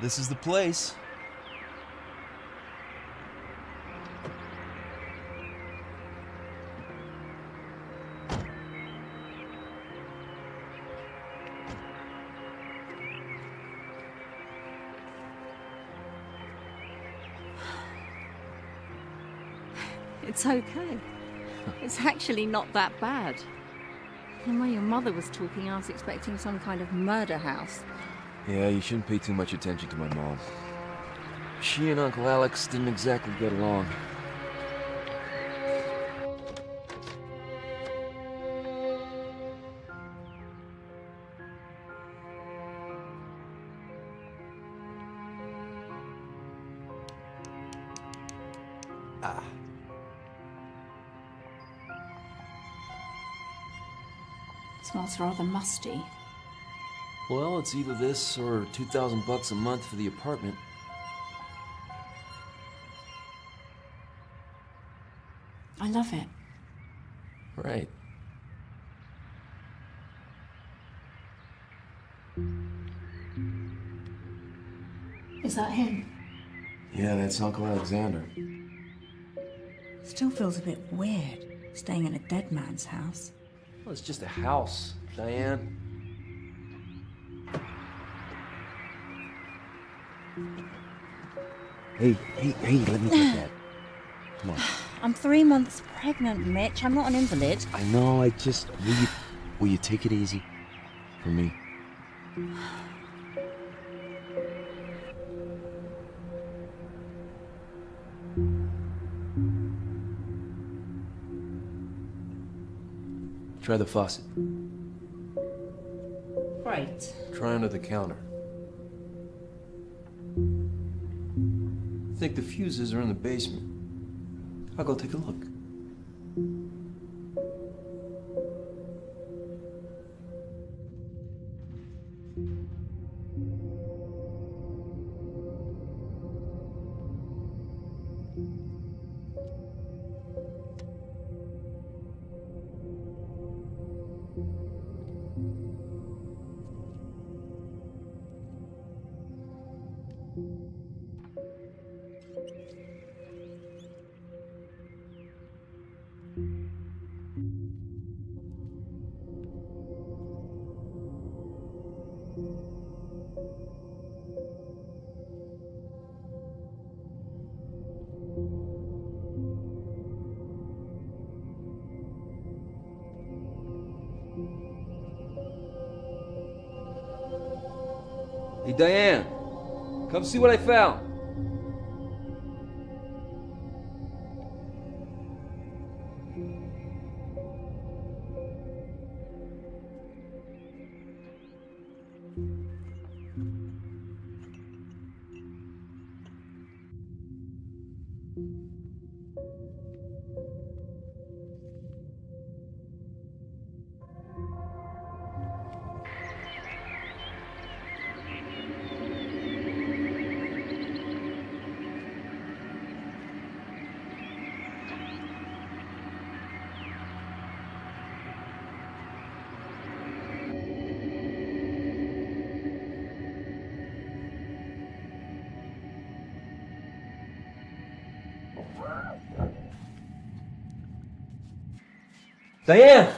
This is the place. It's okay. It's actually not that bad. And when your mother was talking, I was expecting some kind of murder house. Yeah, you shouldn't pay too much attention to my mom. She and Uncle Alex didn't exactly get along. It smells rather musty. Well, it's either this or $2,000 a month for the apartment. I love it. Right. Is that him? Yeah, that's Uncle Alexander. Still feels a bit weird, staying in a dead man's house. Well, it's just a house, Diane. Hey, let me get that. Come on. I'm 3 months pregnant, Mitch. I'm not an invalid. I know, will you take it easy? For me. Try the faucet. Great. Try under the counter. I think the fuses are in the basement. I'll go take a look. Hey, Diane, come see what I found. Diane!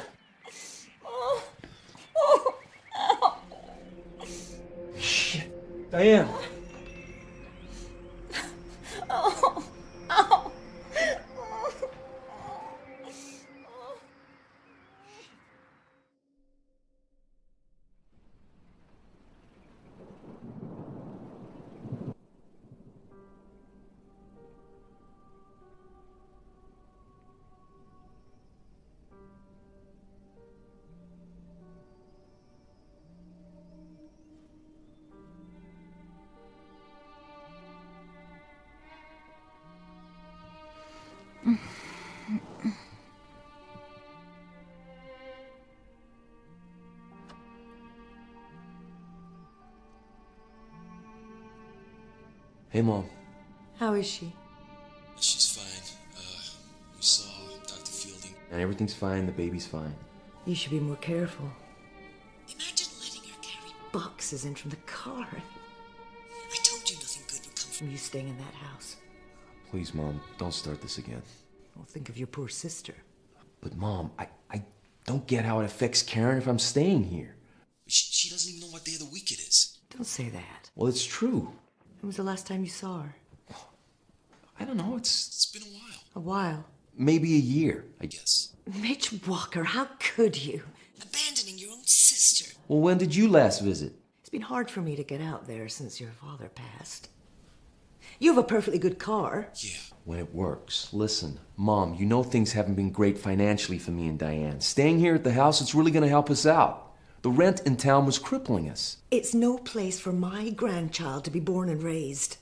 Shit. Diane! Hey, Mom. How is she? She's fine. We saw Dr. Fielding. And everything's fine, the baby's fine. You should be more careful. Imagine letting her carry boxes in from the car. I told from you staying in that house. Please, Mom, don't start this again. Well, think of your poor sister. But, Mom, I don't get how it affects Karen if I'm staying here. She doesn't even know what day of the week it is. Don't say that. Well, it's true. When was the last time you saw her? I don't know, It's been a while. A while. maybe a year, I guess. Mitch Walker, how could you? Abandoning your own sister. Well, when did you last visit? It's been hard for me to get out there since your father passed. You have a perfectly good car. Yeah. When it works. Listen, Mom, you know things haven't been great financially for me and Diane. Staying here at the house, it's really gonna help us out. The rent in town was crippling us. It's no place for my grandchild to be born and raised.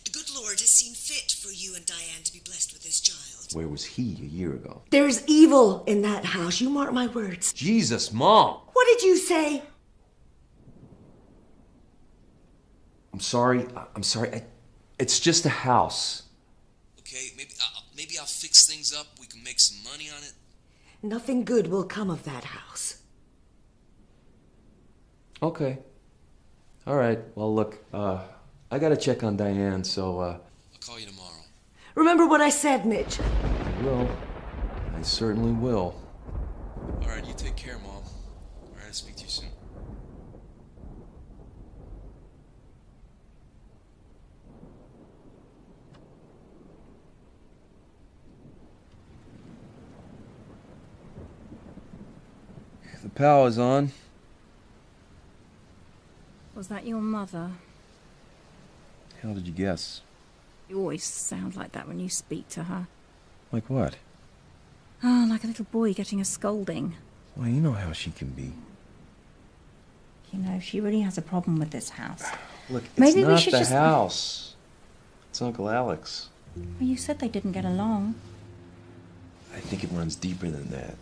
The good Lord has seen fit for you and Diane to be blessed with this child. Where was he a year ago? There's evil in that house, you mark my words. Jesus, Mom! What did you say? I'm sorry. It's just a house. Okay, maybe I'll fix things up. We can make some money on it. Nothing good will come of that house. Okay. All right. Well, look, I gotta check on Diane, so, I'll call you tomorrow. Remember what I said, Mitch. I will. I certainly will. All right, you take care, Mom. All right, I'll speak to you soon. The power's on. Was that your mother? How did you guess? You always sound like that when you speak to her. Like what? Oh, like a little boy getting a scolding. Well, you know how she can be. You know, she really has a problem with this house. Look, it's Maybe we not should the just- house. It's Uncle Alex. Well, you said they didn't get along. I think it runs deeper than that.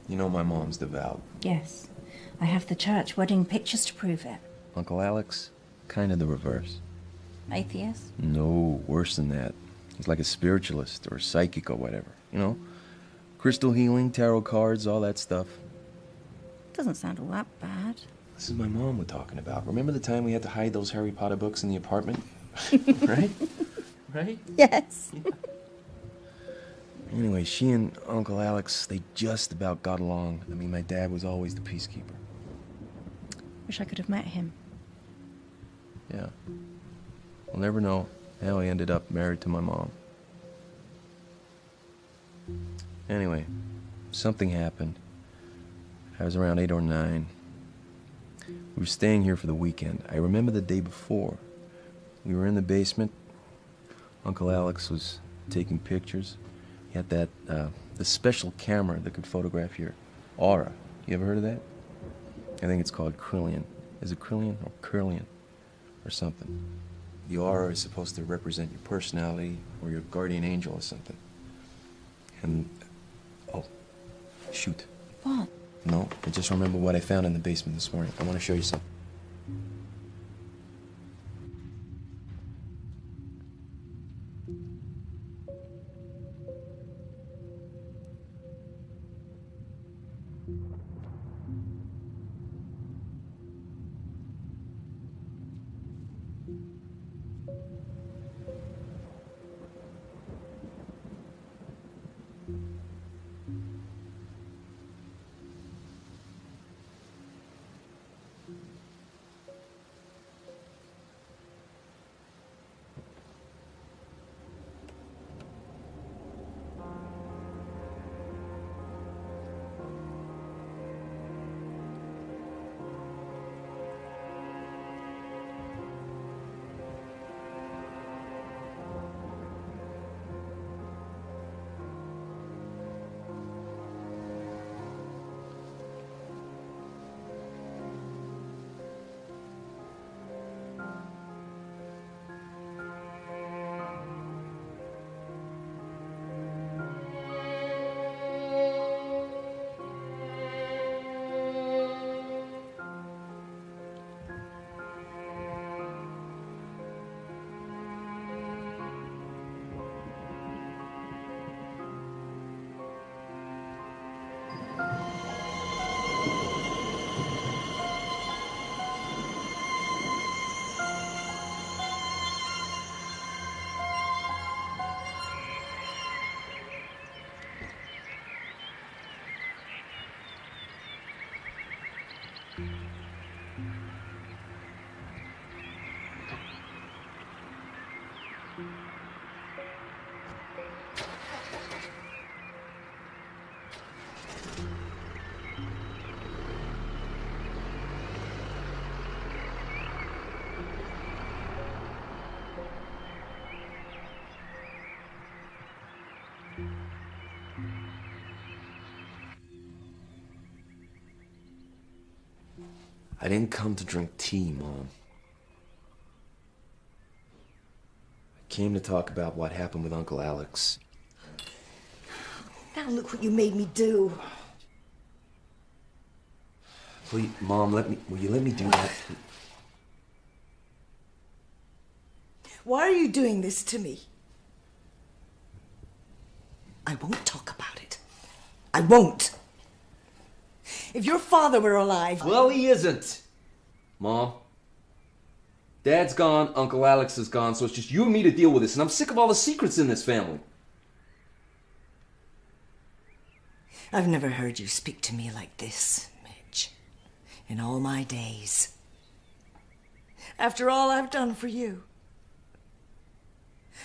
You know my mom's devout. Yes. I have the church wedding pictures to prove it. Uncle Alex? Kind of the reverse. Atheist? No, worse than that. He's like a spiritualist or a psychic or whatever. You know? Crystal healing, tarot cards, all that stuff. Doesn't sound all that bad. This is my mom we're talking about. Remember the time we had to hide those Harry Potter books in the apartment? Right? Right? Yes. Anyway, she and Uncle Alex, they just about got along. I mean, my dad was always the peacekeeper. Wish I could have met him. Yeah. We'll never know how he ended up married to my mom. Anyway, something happened. I was around 8 or 9. We were staying here for the weekend. I remember the day before. We were in the basement. Uncle Alex was taking pictures. He had that, the special camera that could photograph your aura. You ever heard of that? I think it's called Krillian. Is it Krillian or Curlian or something? The aura is supposed to represent your personality or your guardian angel or something. And, oh, shoot. What? No, I just remember what I found in the basement this morning. I want to show you something. I didn't come to drink tea, Mom. I came to talk about what happened with Uncle Alex. Now look what you made me do. Please, Mom, will you let me do that? Why are you doing this to me? I won't talk about it. I won't. If your father were alive... Well, he isn't. Mom. Dad's gone, Uncle Alex is gone, so it's just you and me to deal with this, and I'm sick of all the secrets in this family. I've never heard you speak to me like this, Mitch, in all my days. After all I've done for you.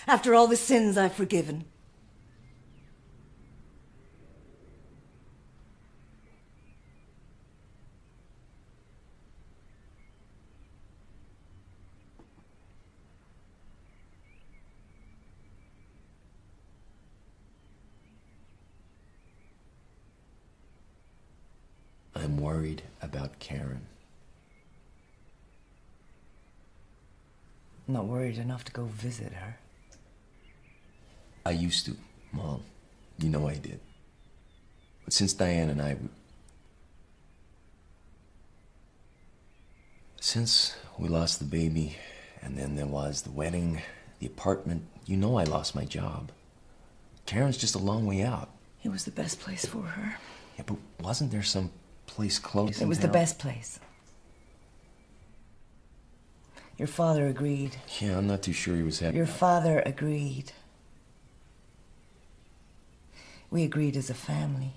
After all the sins I've forgiven. I'm worried about Karen. I'm not worried enough to go visit her. I used to, Mom. You know I did. But since Diane and Since we lost the baby, and then there was the wedding, the apartment, you know I lost my job. Karen's just a long way out. It was the best place for her. Yeah, but wasn't there some place close It was the town? best place. Your father agreed. Yeah, I'm not too sure he was happy. Your father agreed. We agreed as a family.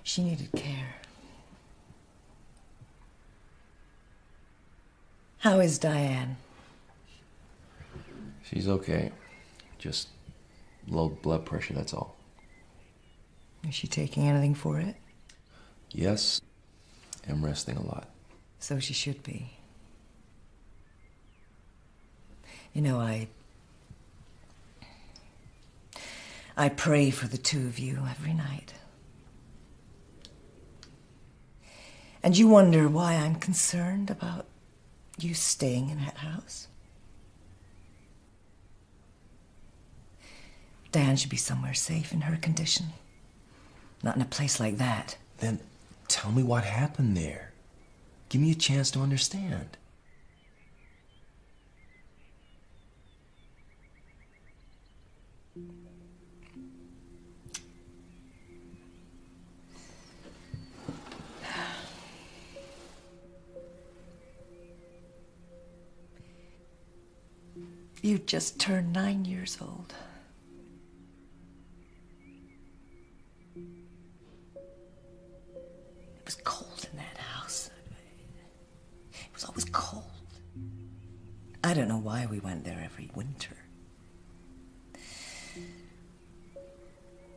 She needed care. How is Diane? She's okay. Just low blood pressure, that's all. Is she taking anything for it? Yes, I'm resting a lot. So she should be. You know, I pray for the two of you every night. And you wonder why I'm concerned about you staying in that house? Diane should be somewhere safe in her condition. Not in a place like that. Then tell me what happened there. Give me a chance to understand. You just turned 9 years old. It was cold in that house. It was always cold. I don't know why we went there every winter.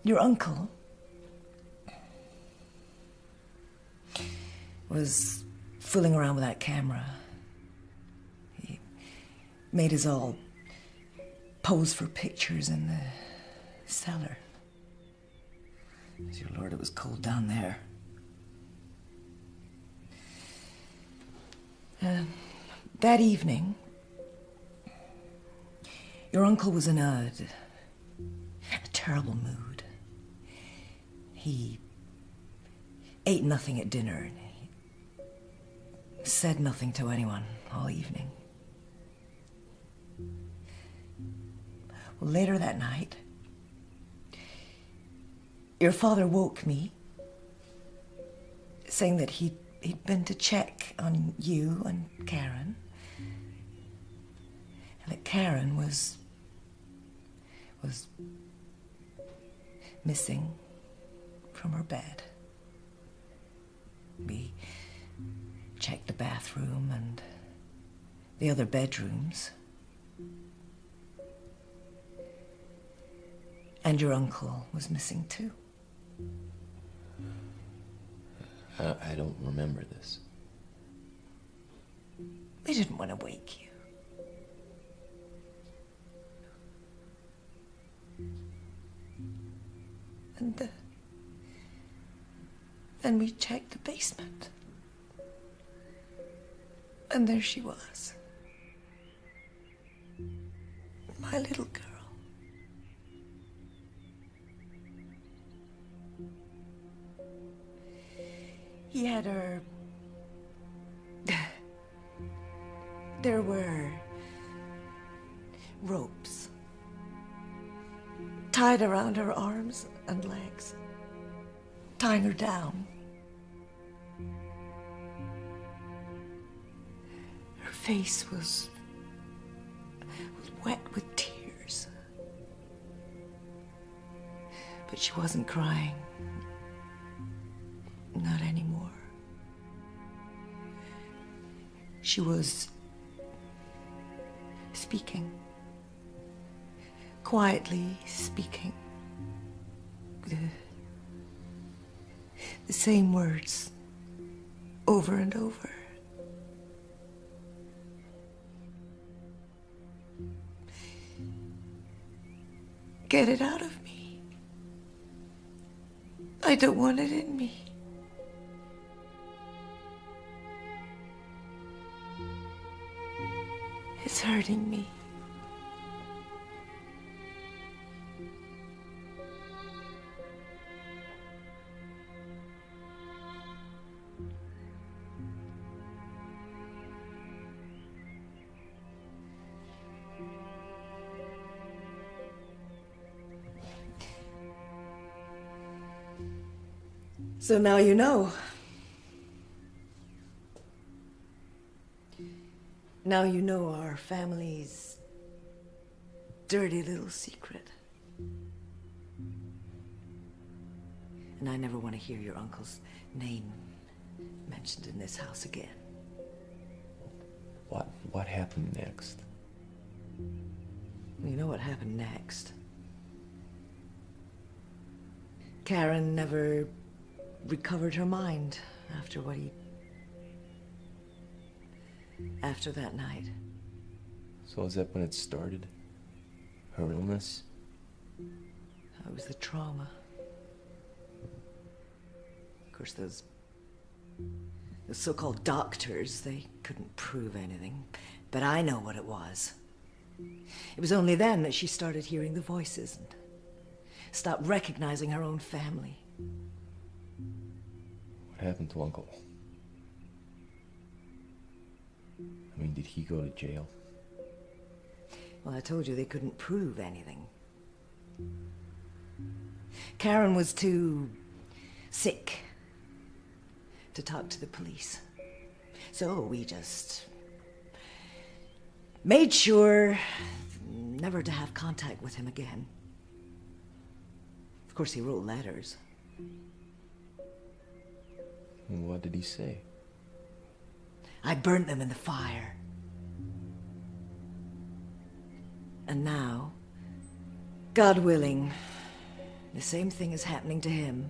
Your uncle was fooling around with that camera. He made us all pose for pictures in the cellar. Dear Lord, it was cold down there. That evening, your uncle was in a terrible mood. He ate nothing at dinner and he said nothing to anyone all evening. Well, later that night, your father woke me, saying that he'd been to check on you and Karen, and that Karen was missing from her bed. We checked the bathroom and the other bedrooms. And your uncle was missing too. I don't remember this. We didn't want to wake you. And And we checked the basement. And there she was. My little girl. He had her... There were ropes tied around her arms and legs, tying her down. Her face was wet with tears. But she wasn't crying. Not anymore. She was speaking. Quietly speaking. The same words over and over. Get it out of me. I don't want it in me. It's hurting me. So now you know. Now you know our family's dirty little secret. And I never want to hear your uncle's name mentioned in this house again. What happened next? You know what happened next? Karen never recovered her mind after that night. So is that when it started? Her illness? It was the trauma. Of course, those so-called doctors, they couldn't prove anything. But I know what it was. It was only then that she started hearing the voices and stopped recognizing her own family. What happened to Uncle? I mean, did he go to jail? Well, I told you they couldn't prove anything. Karen was too sick to talk to the police. So we just made sure never to have contact with him again. Of course, he wrote letters. And what did he say? I burnt them in the fire. And now, God willing, the same thing is happening to him.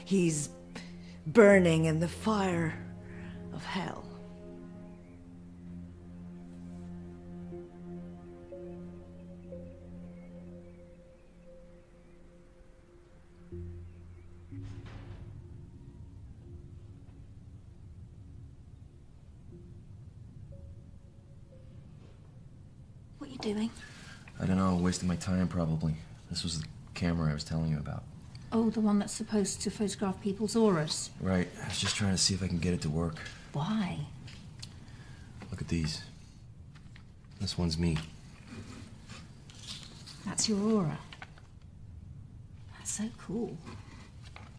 He's burning in the fire of hell. What are you doing? I don't know, wasting my time probably. This was the camera I was telling you about. Oh, the one that's supposed to photograph people's auras. Right, I was just trying to see if I can get it to work. Why? Look at these. This one's me. That's your aura. That's so cool.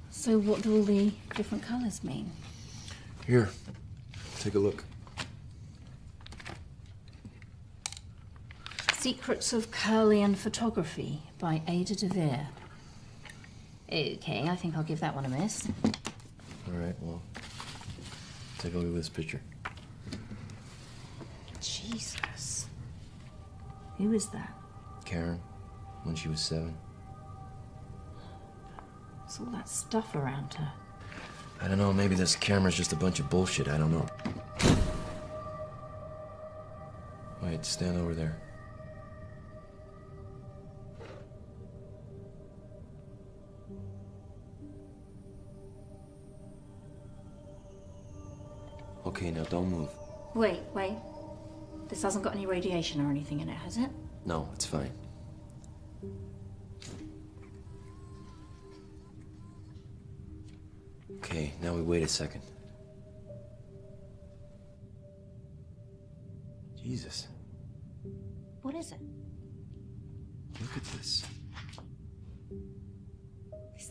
So what do all the different colours mean? Here, take a look. Secrets of Curlian Photography by Ada DeVere. Okay, I think I'll give that one a miss. All right, well, take a look at this picture. Jesus. Who is that? Karen, when she was 7. What's all that stuff around her? I don't know, maybe this camera's just a bunch of bullshit, I don't know. Wait, stand over there. Okay, now don't move. Wait. This hasn't got any radiation or anything in it, has it? No, it's fine. Okay, now we wait a second. Jesus, What is it? look at this. Is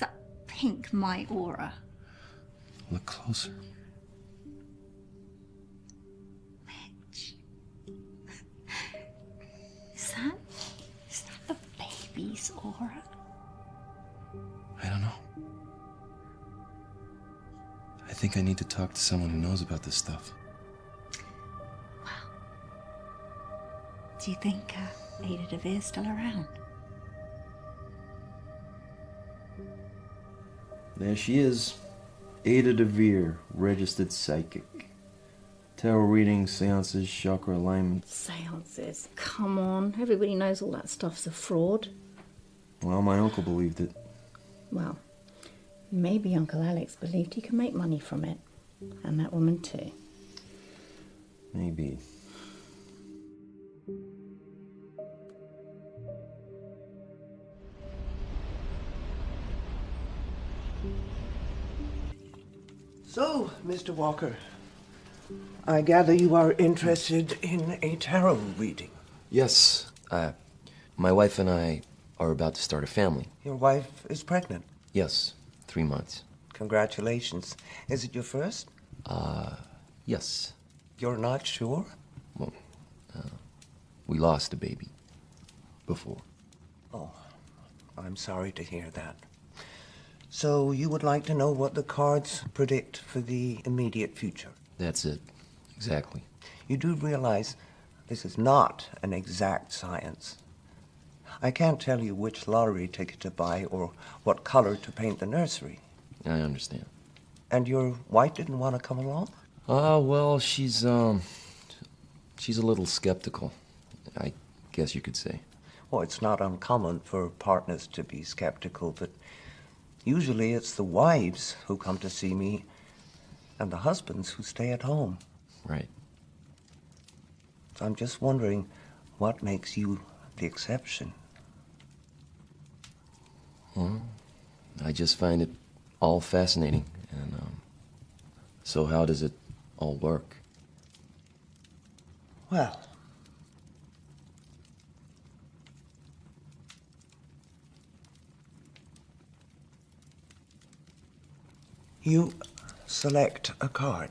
that pink my aura? Look closer. Mitch. Is that the baby's aura? I don't know. I think I need to talk to someone who knows about this stuff. Do you think Ada DeVere's still around? There she is. Ada DeVere, registered psychic. Tarot readings, seances, chakra alignment. Seances. Come on. Everybody knows all that stuff's a fraud. Well, my uncle believed it. Well, maybe Uncle Alex believed he could make money from it. And that woman too. Maybe. So, Mr. Walker, I gather you are interested in a tarot reading. Yes, my wife and I are about to start a family. Your wife is pregnant. Yes, 3 months. Congratulations. Is it your first? Yes. You're not sure? Well, we lost a baby before. Oh, I'm sorry to hear that. So you would like to know what the cards predict for the immediate future? That's it. Exactly. You do realize this is not an exact science. I can't tell you which lottery ticket to buy or what color to paint the nursery. I understand. And your wife didn't want to come along? Well, she's a little skeptical, I guess you could say. Well, it's not uncommon for partners to be skeptical, but usually it's the wives who come to see me and the husbands who stay at home. Right. So I'm just wondering what makes you the exception. Well, I just find it all fascinating. And, so how does it all work? Well, you select a card.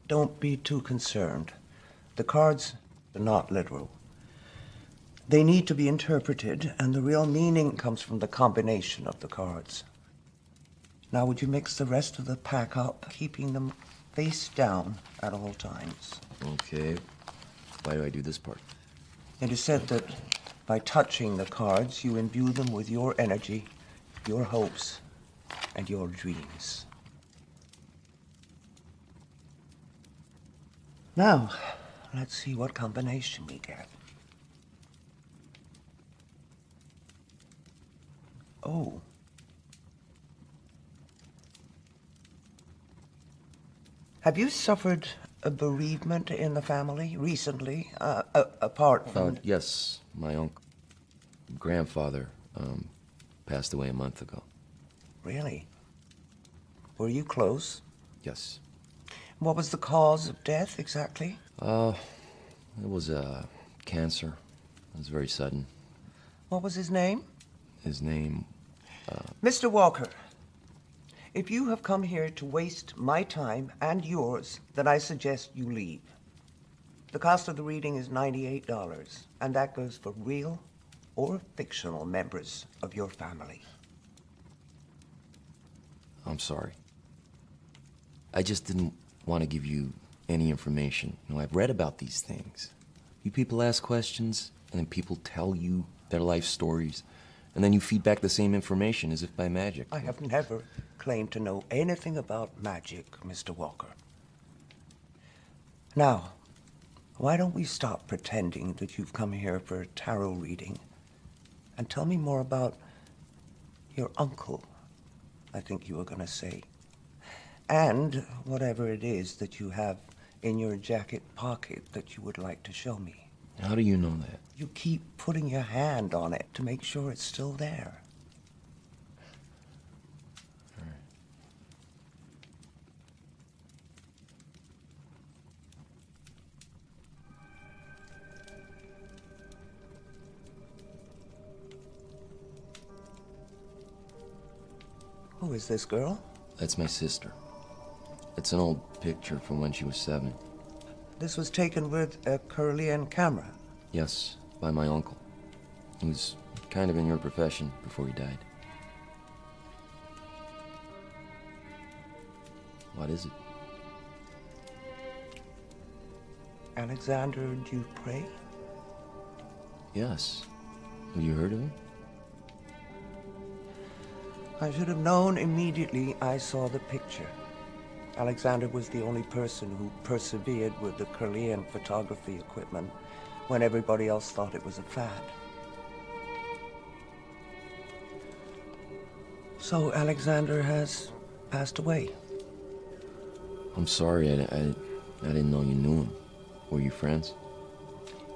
Don't be too concerned. The cards are not literal. They need to be interpreted, and the real meaning comes from the combination of the cards. Now, would you mix the rest of the pack up, keeping them face down at all times? Okay. Why do I do this part? It is said that by touching the cards, you imbue them with your energy, your hopes, and your dreams. Now, let's see what combination we get. Oh. Have you suffered a bereavement in the family recently, apart from... Yes, my grandfather passed away a month ago. Really? Were you close? Yes. What was the cause of death exactly? It was cancer. It was very sudden. What was his name? His name... Mr. Walker, if you have come here to waste my time and yours, then I suggest you leave. The cost of the reading is $98, and that goes for real or fictional members of your family. I'm sorry. I just didn't want to give you any information. You know, I've read about these things. You people ask questions, and then people tell you their life stories, and then you feed back the same information as if by magic. I have never claimed to know anything about magic, Mr. Walker. Now, Why don't we stop pretending that you've come here for a tarot reading and tell me more about your uncle, I think you were going to say, and whatever it is that you have in your jacket pocket that you would like to show me. How do you know that? You keep putting your hand on it to make sure it's still there. All right. Who is this girl? That's my sister. It's an old picture from when she was 7. This was taken with a Curlian camera. Yes, by my uncle. He was kind of in your profession before he died. What is it? Alexander Dupre? Yes. Have you heard of him? I should have known immediately I saw the picture. Alexander was the only person who persevered with the Curlian photography equipment when everybody else thought it was a fad. So Alexander has passed away. I'm sorry, I didn't know you knew him. Were you friends?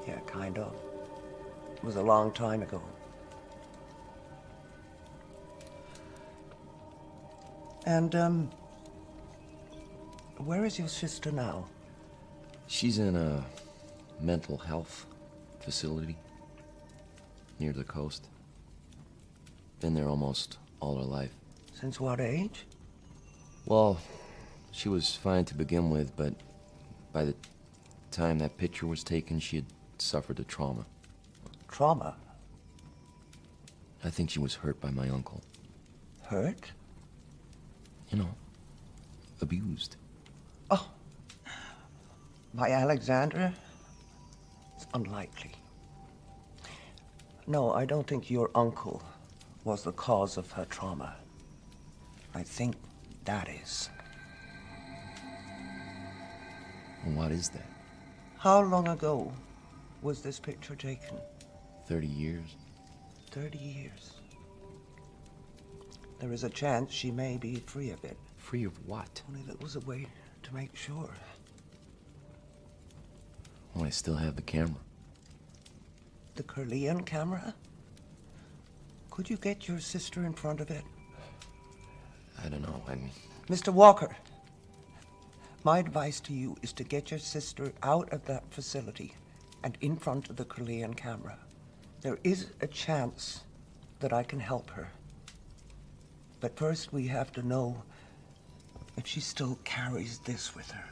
Yeah, kind of. It was a long time ago. And, where is your sister now? She's in a mental health facility near the coast. Been there almost all her life. Since what age? Well, she was fine to begin with, but by the time that picture was taken, she had suffered a trauma. Trauma? I think she was hurt by my uncle. Hurt? You know, abused. Oh, by Alexander? It's unlikely. No, I don't think your uncle was the cause of her trauma. I think that is. And what is that? How long ago was this picture taken? 30 years? 30 years. There is a chance she may be free of it. Free of what? Only that was a way to make sure. Well, I still have the camera. The Curlian camera? Could you get your sister in front of it? I don't know, Mr. Walker, my advice to you is to get your sister out of that facility and in front of the Curlian camera. There is a chance that I can help her. But first we have to know if she still carries this with her.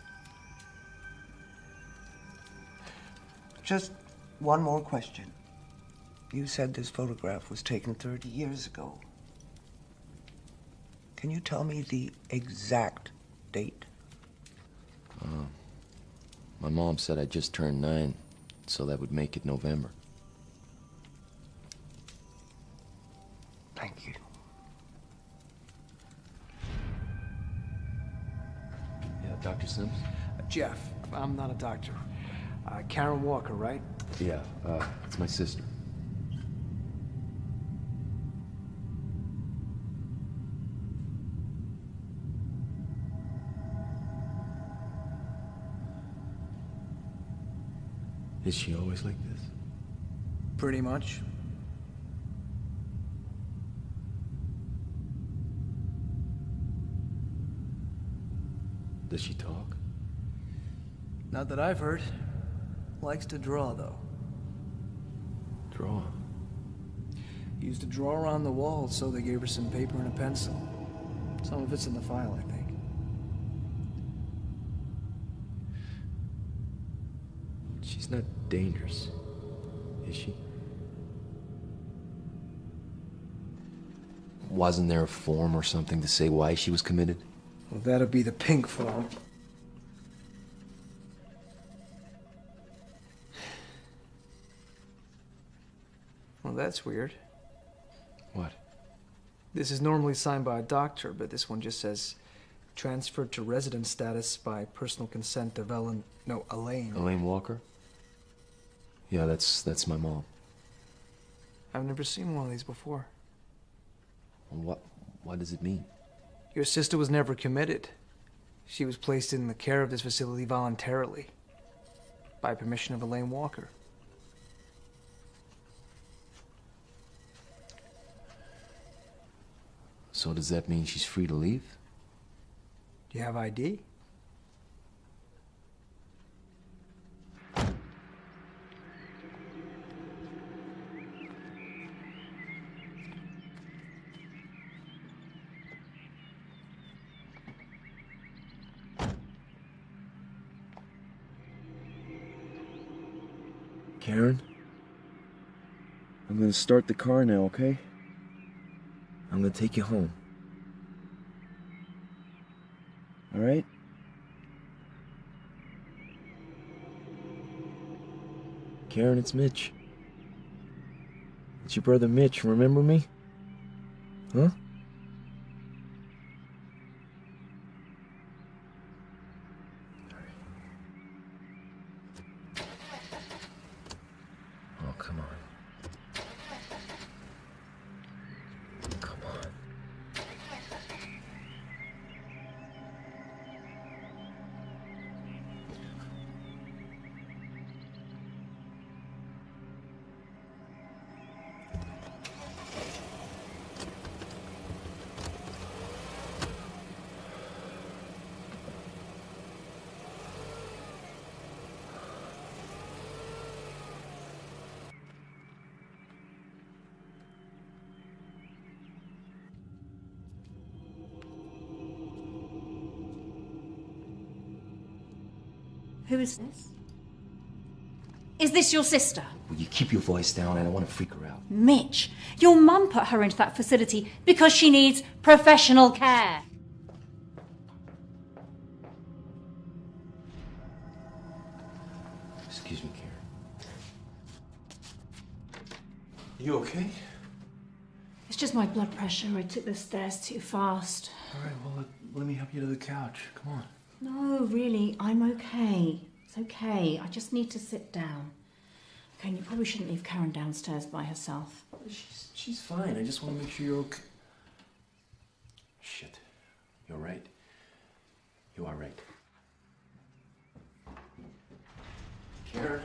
Just one more question. You said this photograph was taken 30 years ago. Can you tell me the exact date? My mom said I just turned 9, so that would make it November. Thank you. Yeah, Dr. Sims? Jeff, I'm not a doctor. Karen Walker, right? Yeah, it's my sister. Is she always like this? Pretty much. Does she talk? Not that I've heard. Likes to draw, though. Draw? Used to draw around the wall, so they gave her some paper and a pencil. Some of it's in the file, I think. She's not dangerous, is she? Wasn't there a form or something to say why she was committed? Well, that'd be the pink form. Well, that's weird. What? This is normally signed by a doctor, but this one just says transferred to resident status by personal consent of Elaine. Elaine Walker? Yeah, that's my mom. I've never seen one of these before. What does it mean? Your sister was never committed. She was placed in the care of this facility voluntarily, by permission of Elaine Walker. So does that mean she's free to leave? Do you have ID? Karen? I'm gonna start the car now, okay? I'm gonna take you home. Alright? Karen, it's Mitch. It's your brother Mitch, remember me? Huh? Oh, come on. Come on. Who is this? Is this your sister? Will you keep your voice down? I don't want to freak her out. Mitch, your mum put her into that facility because she needs professional care. Excuse me, Karen. You okay? It's just my blood pressure. I took the stairs too fast. Alright, well, let me help you to the couch. Come on. No, really, I'm okay. It's okay. I just need to sit down. Okay, and you probably shouldn't leave Karen downstairs by herself. She's fine. I just want to make sure you're okay. Shit. You're right. You are right. Karen,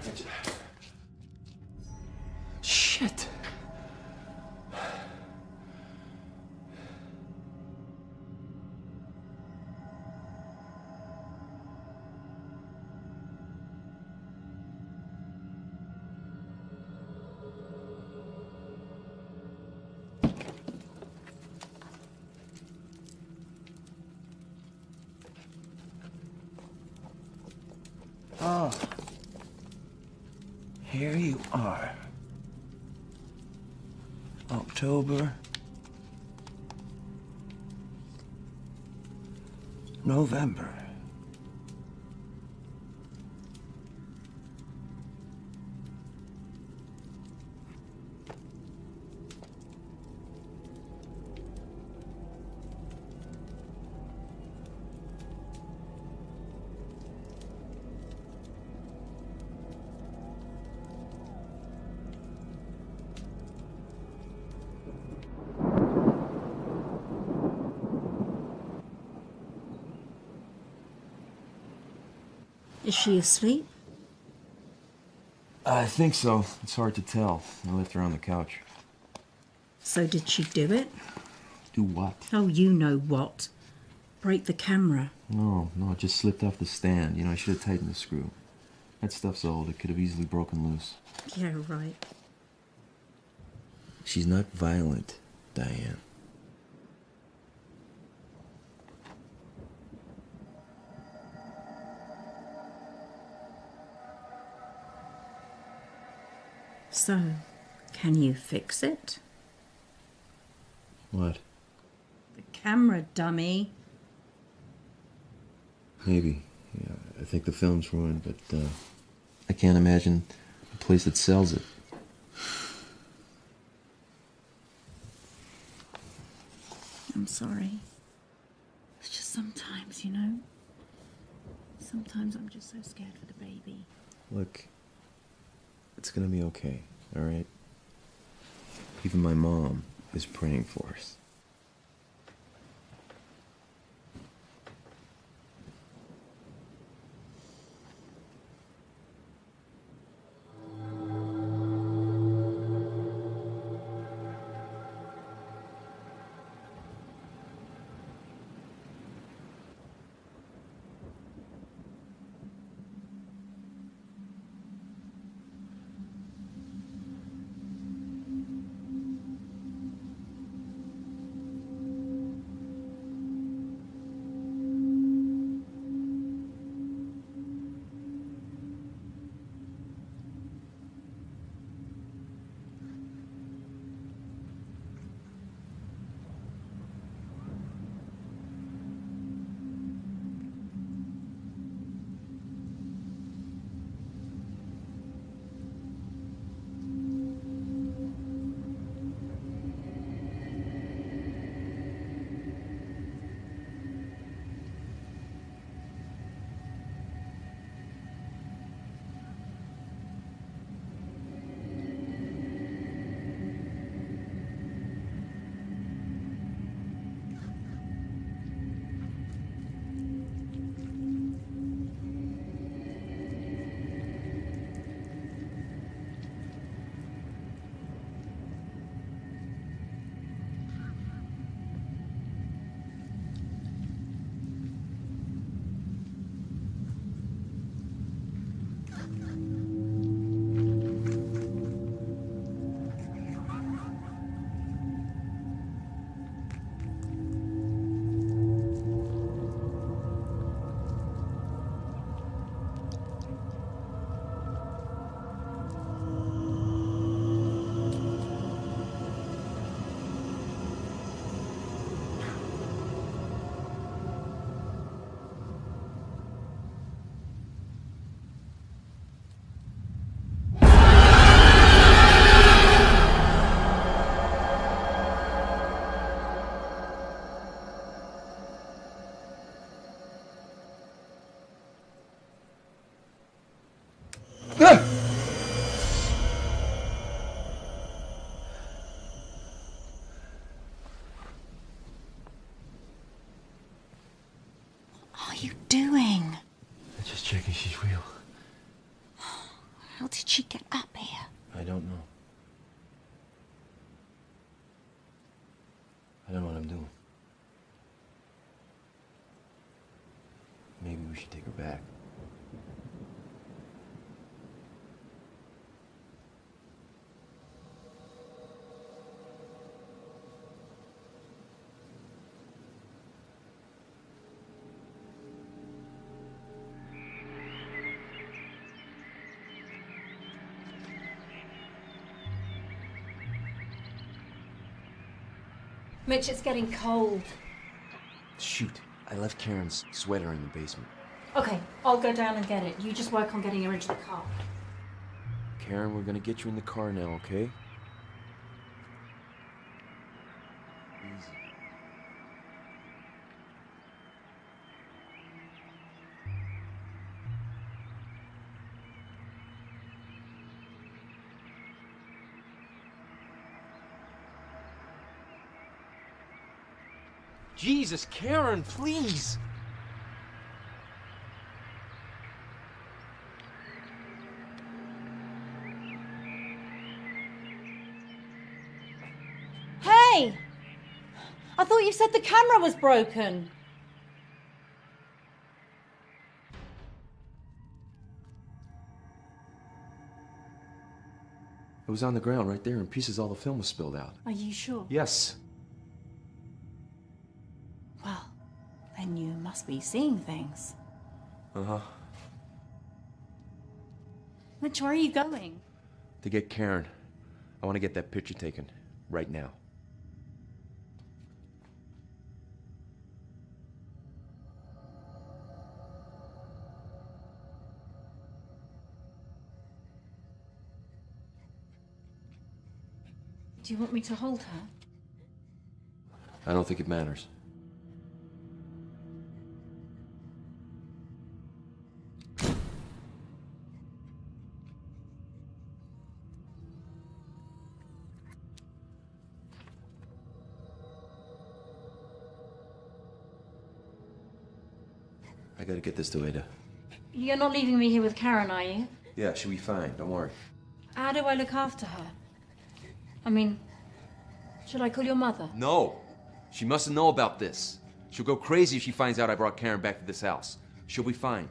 Shit. Ah, here you are. October, November. Is she asleep? I think so. It's hard to tell. I left her on the couch. So did she do it? Do what? Oh, you know what. Break the camera. No, it just slipped off the stand. You know, I should have tightened the screw. That stuff's old. It could have easily broken loose. Yeah, right. She's not violent, Diane. So, can you fix it? What? The camera, dummy. Maybe. Yeah, I think the film's ruined, but I can't imagine a place that sells it. I'm sorry. It's just sometimes, you know. Sometimes I'm just so scared for the baby. Look, It's gonna be okay, all right? Even my mom is praying for us. What are you doing? I'm just checking she's real. How did she get up here? I don't know. I don't know what I'm doing. Maybe we should take her back. Mitch, it's getting cold. Shoot, I left Karen's sweater in the basement. Okay, I'll go down and get it. You just work on getting her into the car. Karen, we're gonna get you in the car now, okay? Easy. Jesus, Karen, please! Hey! I thought you said the camera was broken. It was on the ground right there in pieces. All the film was spilled out. Are you sure? Yes. Well, then you must be seeing things. Uh-huh. Mitch, where are you going? To get Karen. I want to get that picture taken. Right now. Do you want me to hold her? I don't think it matters. I gotta get this to Ada. You're not leaving me here with Karen, are you? Yeah, she'll be fine. Don't worry. How do I look after her? I mean, should I call your mother? No! She mustn't know about this. She'll go crazy if she finds out I brought Karen back to this house. She'll be fine.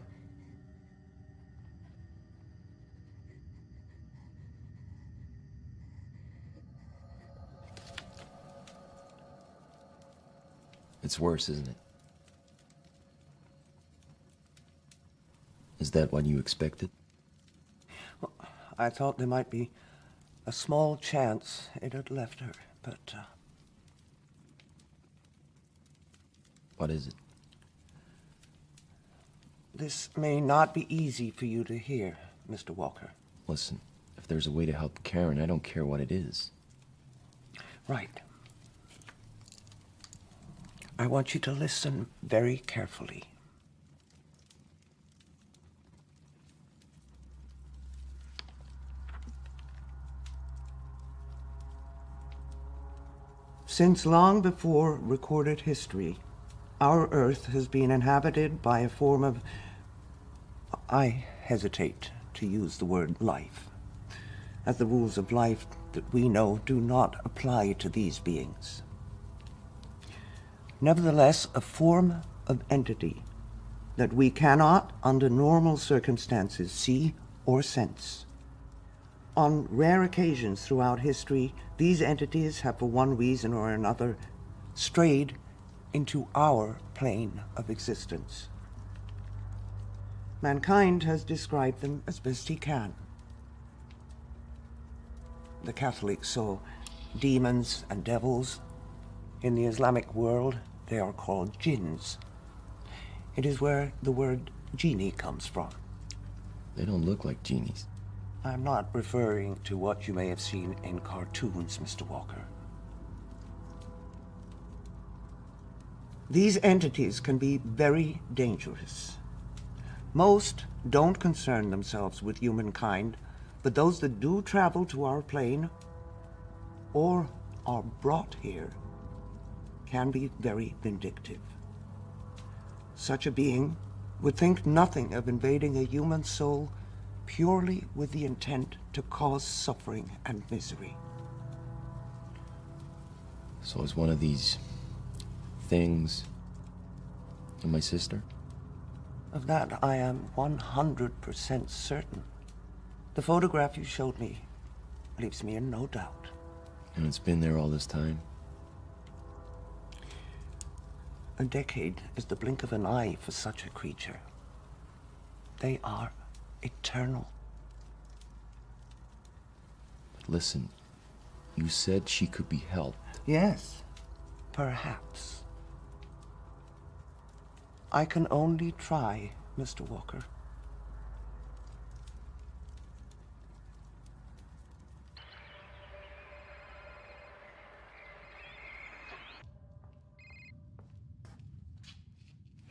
It's worse, isn't it? Is that what you expected? Well, I thought there might be a small chance it had left her, but... What is it? This may not be easy for you to hear, Mr. Walker. Listen, if there's a way to help Karen, I don't care what it is. Right. I want you to listen very carefully. Since long before recorded history, our Earth has been inhabited by a form of... I hesitate to use the word life, as the rules of life that we know do not apply to these beings. Nevertheless, a form of entity that we cannot, under normal circumstances, see or sense. On rare occasions throughout history, these entities have, for one reason or another, strayed into our plane of existence. Mankind has described them as best he can. The Catholics saw demons and devils. In the Islamic world, they are called jinns. It is where the word genie comes from. They don't look like genies. I'm not referring to what you may have seen in cartoons, Mr. Walker. These entities can be very dangerous. Most don't concern themselves with humankind, but those that do travel to our plane or are brought here can be very vindictive. Such a being would think nothing of invading a human soul purely with the intent to cause suffering and misery. So is one of these things and my sister? Of that I am 100% certain. The photograph you showed me leaves me in no doubt. And it's been there all this time? A decade is the blink of an eye for such a creature. They are eternal. But listen, you said she could be helped. Yes, perhaps. I can only try, Mr. Walker.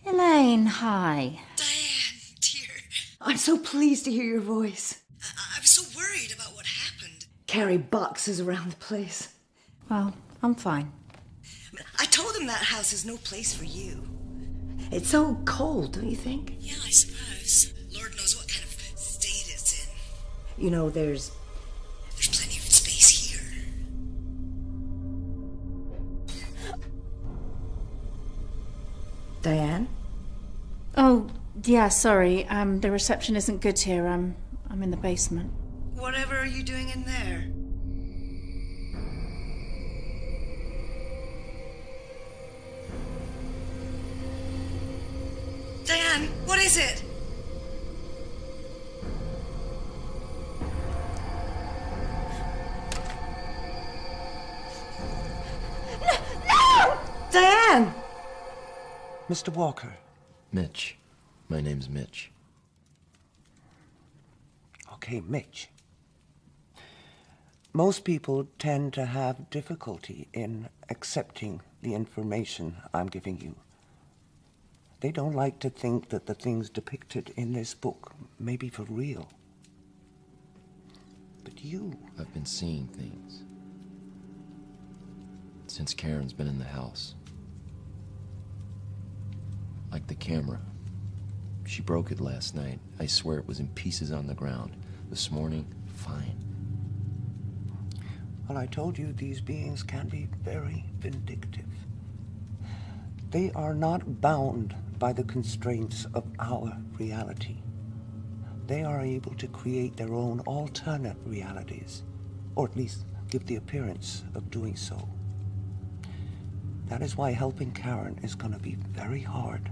Elaine, hi. Diane, dear. I'm so pleased to hear your voice. I'm so worried about what happened. Carry boxes around the place. Well, I'm fine. I told him that house is no place for you. It's so cold, don't you think? Yeah, I suppose. Lord knows what kind of state it's in. You know, there's plenty of space here. Diane? Oh, yeah, sorry. The reception isn't good here. I'm in the basement. Whatever are you doing in there? Diane, what is it? No! Diane! Mr. Walker. Mitch. My name's Mitch. Okay, Mitch. Most people tend to have difficulty in accepting the information I'm giving you. They don't like to think that the things depicted in this book may be for real. But you... I've been seeing things. Since Karen's been in the house. Like the camera She broke it last night. I swear it was in pieces on the ground. This morning, fine. Well, I told you these beings can be very vindictive. They are not bound by the constraints of our reality. They are able to create their own alternate realities, or at least give the appearance of doing so. That is why helping Karen is going to be very hard.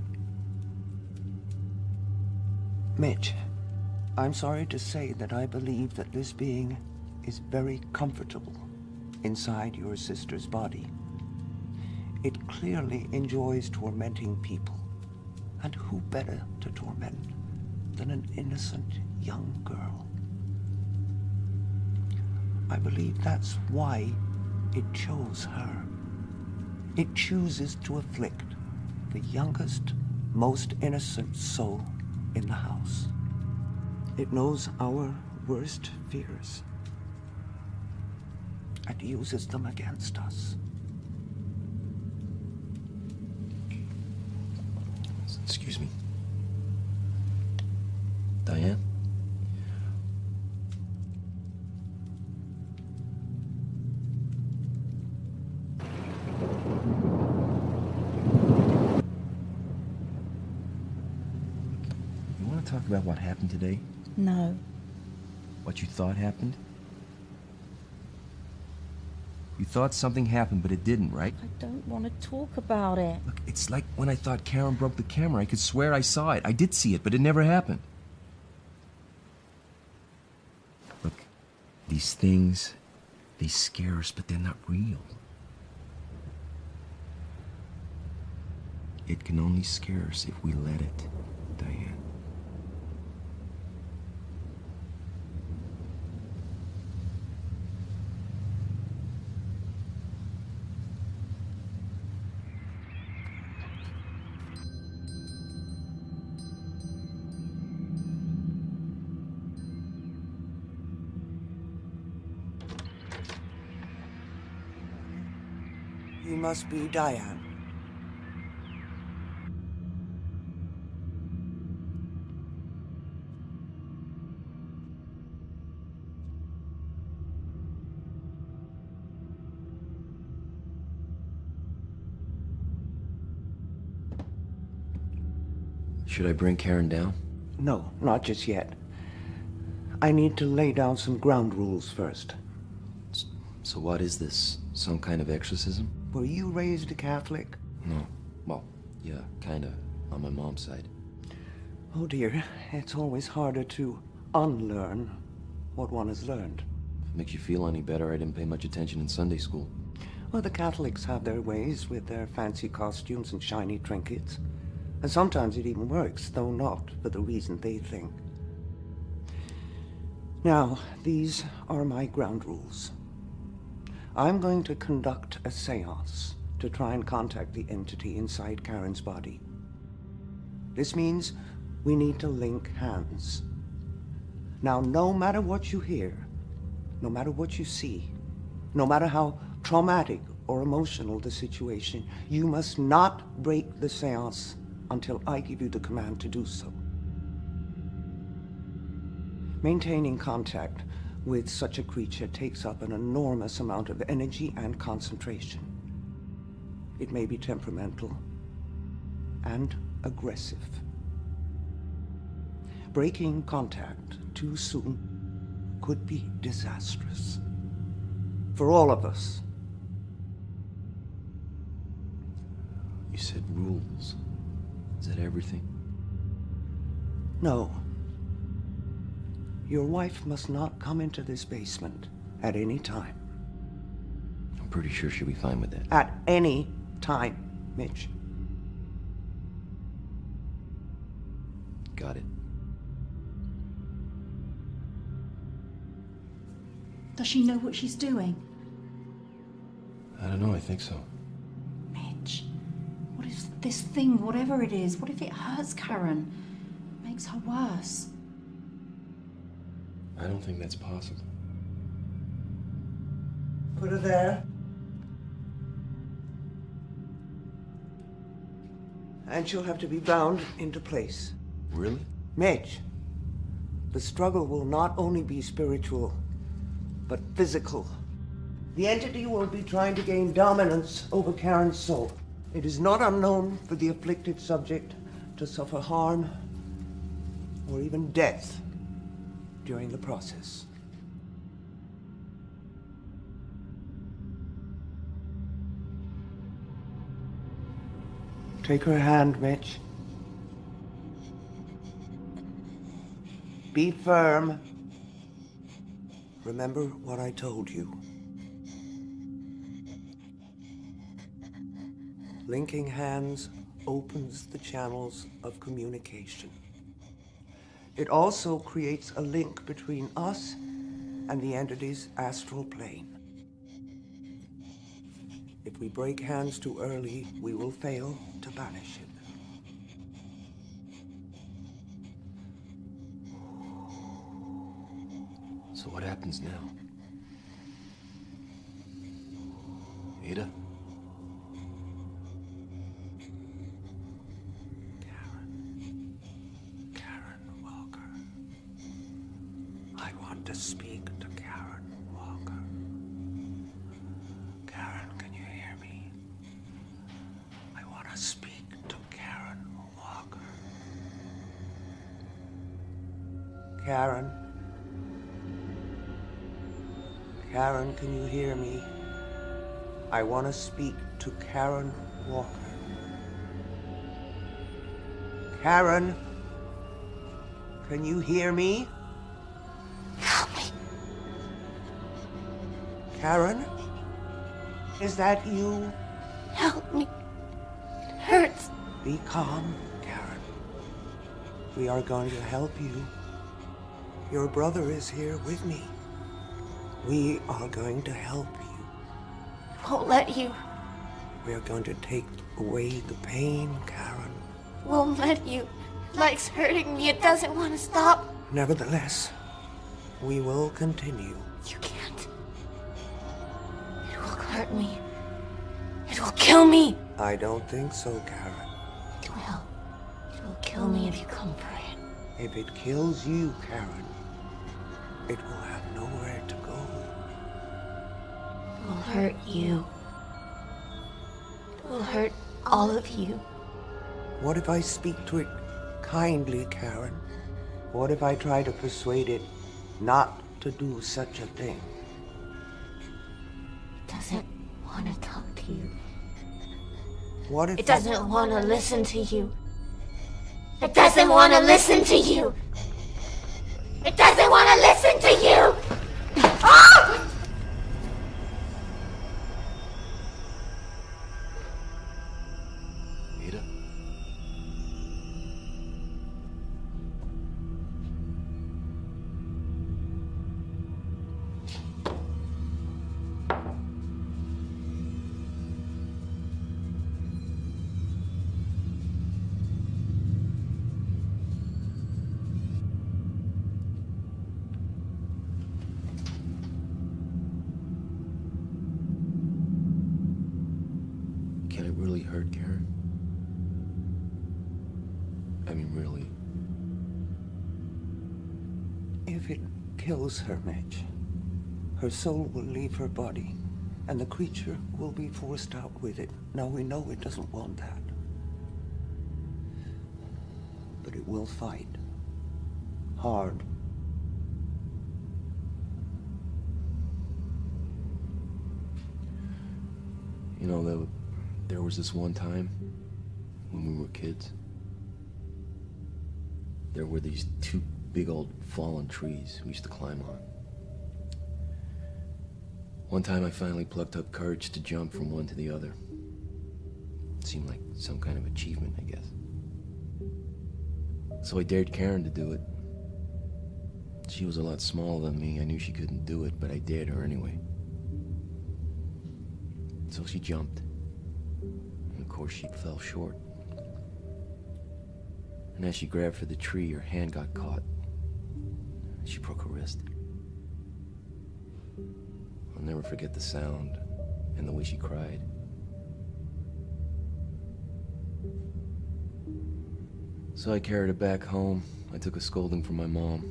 Mitch, I'm sorry to say that I believe that this being is very comfortable inside your sister's body. It clearly enjoys tormenting people. And who better to torment than an innocent young girl? I believe that's why it chose her. It chooses to afflict the youngest, most innocent soul in the house. It knows our worst fears and uses them against us. Excuse me. Diane? You want to talk about what happened today? No. What you thought happened? You thought something happened, but it didn't, right? I don't want to talk about it. Look, it's like when I thought Karen broke the camera. I could swear I saw it. I did see it, but it never happened. Look, these things, they scare us, but they're not real. It can only scare us if we let it, Diane. You must be Diane. Should I bring Karen down? No, not just yet. I need to lay down some ground rules first. So what is this? Some kind of exorcism? Were you raised a Catholic? No. Well, yeah, kinda, on my mom's side. Oh dear, it's always harder to unlearn what one has learned. If it makes you feel any better, I didn't pay much attention in Sunday school. Well, the Catholics have their ways with their fancy costumes and shiny trinkets. And sometimes it even works, though not for the reason they think. Now, these are my ground rules. I'm going to conduct a seance to try and contact the entity inside Karen's body. This means we need to link hands. Now, no matter what you hear, no matter what you see, no matter how traumatic or emotional the situation, you must not break the seance until I give you the command to do so. Maintaining contact with such a creature takes up an enormous amount of energy and concentration. It may be temperamental and aggressive. Breaking contact too soon could be disastrous for all of us. You said rules. Is that everything? No. Your wife must not come into this basement at any time. I'm pretty sure she'll be fine with that. At any time, Mitch. Got it. Does she know what she's doing? I don't know, I think so. Mitch, what if this thing, whatever it is, what if it hurts Karen? Makes her worse? I don't think that's possible. Put her there. And she'll have to be bound into place. Really? Mitch, the struggle will not only be spiritual, but physical. The entity will be trying to gain dominance over Karen's soul. It is not unknown for the afflicted subject to suffer harm or even death during the process. Take her hand, Mitch. Be firm. Remember what I told you. Linking hands opens the channels of communication. It also creates a link between us and the entity's astral plane. If we break hands too early, we will fail to banish it. So what happens now? Ada? Karen Walker. I want to speak to Karen Walker. Karen, can you hear me? I want to speak to Karen Walker. Karen? Karen, can you hear me? I want to speak to Karen Walker. Karen? Can you hear me? Help me. Karen? Is that you? Help me. It hurts. Be calm, Karen. We are going to help you. Your brother is here with me. We are going to help you. I won't let you. We are going to take away the pain, Karen. Won't let you. Like's hurting me. It doesn't want to stop. Nevertheless, we will continue. You can't. It will hurt me. It will kill me. I don't think so, Karen. It will. It will kill me if you come for it. If it kills you, Karen, it will have nowhere to go. It will hurt you. It will hurt all of you. What if I speak to it kindly, Karen? What if I try to persuade it not to do such a thing? It doesn't want to talk to you. What if It doesn't want to listen to you. It doesn't want to listen to you. It doesn't want to listen to you. Ah! Ada? Can it really hurt, Karen? I mean, really? If it kills her, Mitch, her soul will leave her body, and the creature will be forced out with it. Now, we know it doesn't want that. But it will fight. Hard. You know, there was this one time when we were kids. There were these two big old fallen trees we used to climb on. One time I finally plucked up courage to jump from one to the other. It seemed like some kind of achievement, I guess. So I dared Karen to do it. She was a lot smaller than me. I knew she couldn't do it, but I dared her anyway. So she jumped. And of course she fell short. And as she grabbed for the tree, her hand got caught. She broke her wrist. I'll never forget the sound and the way she cried. So I carried her back home. I took a scolding from my mom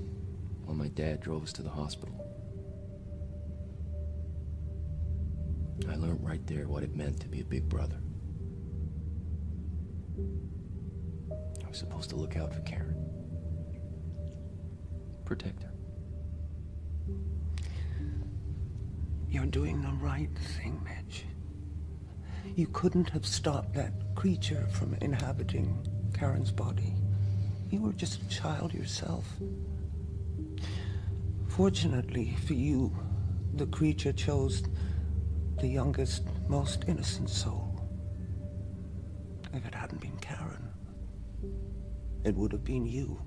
while my dad drove us to the hospital. I learned right there what it meant to be a big brother. I was supposed to look out for Karen. Protect her. You're doing the right thing, Mitch. You couldn't have stopped that creature from inhabiting Karen's body. You were just a child yourself. Fortunately for you, the creature chose the youngest, most innocent soul. If it hadn't been Karen, it would have been you.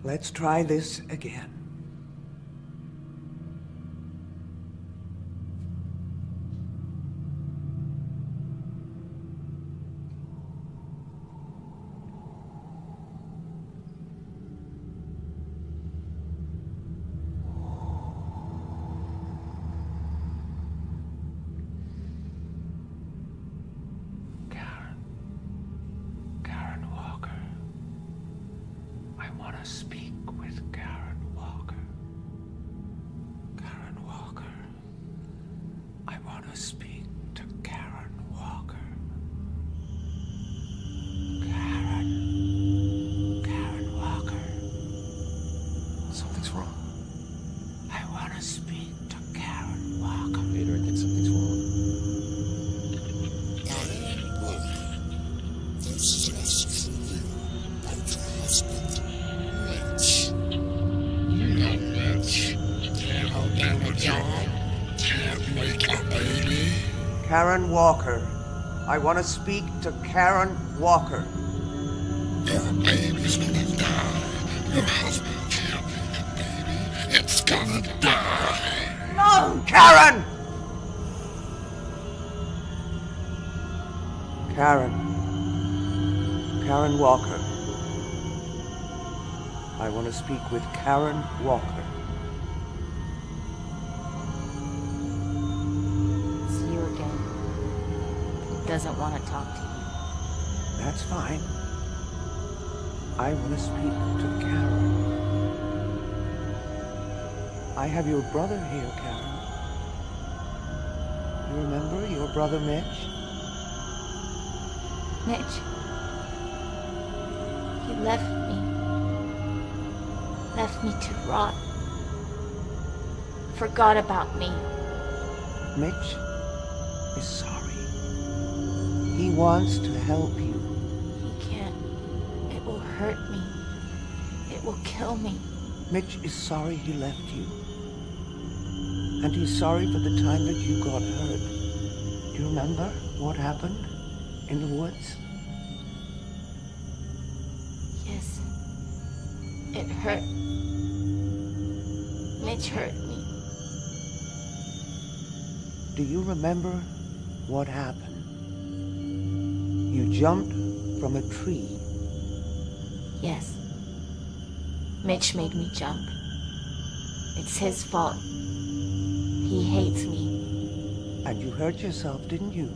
Let's try this again. Karen Walker. I want to speak with Karen Walker. Karen Walker. I want to speak to Karen Walker. Karen Walker. Something's wrong. I want to speak to Karen Walker. Peter, I think something's wrong. This is truly about your husband, Mitch. You know Mitch can't hold down a job, can't make a baby. Karen Walker. I want to speak to Karen Walker. Your baby's gonna die. Your husband can't make a baby. It's gonna die. No, Karen! Karen Walker. I want to speak with Karen Walker. It's you again. He doesn't want to talk to you. That's fine. I want to speak to Karen. I have your brother here, Karen. You remember your brother Mitch? Mitch. He left me. Left me to rot. Forgot about me. Mitch is sorry. He wants to help you. He can't. It will hurt me. It will kill me. Mitch is sorry he left you. And he's sorry for the time that you got hurt. Do you remember what happened in the woods? Yes. It hurt. Mitch hurt me. Do you remember what happened? You jumped from a tree. Yes. Mitch made me jump. It's his fault. He hates me. And you hurt yourself, didn't you?